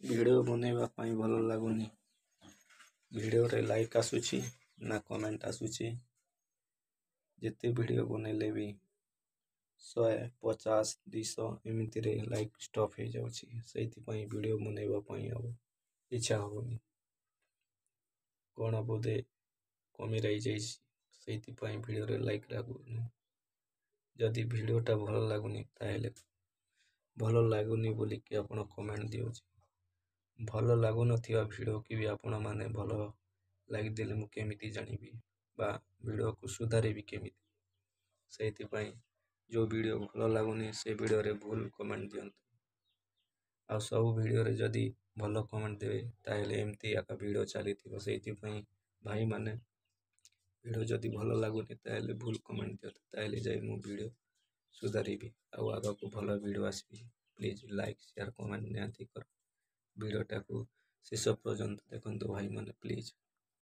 Video ବନେଇବା ପାଇଁ ଭଲ ଲାଗୁନି। ଭିଡ଼ିଓରେ ଲାଇକ୍ ଆସୁଛି ନା କମେଣ୍ଟ ଆସୁଛି। ଯେତେ ଭିଡ଼ିଓ ବନେଇଲେ ବି 150 200 ଏମିତିରେ ଲାଇକ୍ ଷ୍ଟପ୍ ହେଇଯାଉଛି। ସେଇଥିପାଇଁ ଭିଡ଼ିଓ ବନେଇବା ପାଇଁ ଆଉ ଇଚ୍ଛା ହେଉନି। କ'ଣ ବୋଧେ କମି ରହିଯାଇଛି, ସେଇଥିପାଇଁ ଭିଡ଼ିଓରେ ଲାଇକ୍ ଲାଗୁନି। ଯଦି ଭିଡ଼ିଓଟା ଭଲ ଲାଗୁନି ତାହେଲେ ଭଲ ଲାଗୁନି ବୋଲିକି ଆପଣ କମେଣ୍ଟ ଦିଅନ୍ତୁ। ଭଲ ଲାଗୁନଥିବା ଭିଡ଼ିଓକି ବି ଆପଣମାନେ ଭଲ ଲାଗିଦେଲେ ମୁଁ କେମିତି ଜାଣିବି ବା ଭିଡ଼ିଓକୁ ସୁଧାରିବି କେମିତି? ସେଇଥିପାଇଁ ଯେଉଁ ଭିଡ଼ିଓ ଭଲ ଲାଗୁନି ସେ ଭିଡ଼ିଓରେ ଭୁଲ କମେଣ୍ଟ ଦିଅନ୍ତୁ। ଆଉ ସବୁ ଭିଡ଼ିଓରେ ଯଦି ଭଲ କମେଣ୍ଟ ଦେବେ ତାହେଲେ ଏମିତି ଏକା ଭିଡ଼ିଓ ଚାଲିଥିବ। ସେଇଥିପାଇଁ ଭାଇମାନେ ଭିଡ଼ିଓ ଯଦି ଭଲ ଲାଗୁନି ତାହେଲେ ଭୁଲ କମେଣ୍ଟ ଦିଅନ୍ତୁ, ତାହେଲେ ଯାଇ ମୁଁ ଭିଡ଼ିଓ ସୁଧାରିବି ଆଉ ଆଗକୁ ଭଲ ଭିଡ଼ିଓ ଆସିବି। ପ୍ଲିଜ୍ ଲାଇକ୍ ସେୟାର କମେଣ୍ଟ ନିହାତି କର। ଭିଡ଼ିଓଟାକୁ ଶେଷ ପର୍ଯ୍ୟନ୍ତ ଦେଖନ୍ତୁ ଭାଇମାନେ ପ୍ଲିଜ୍।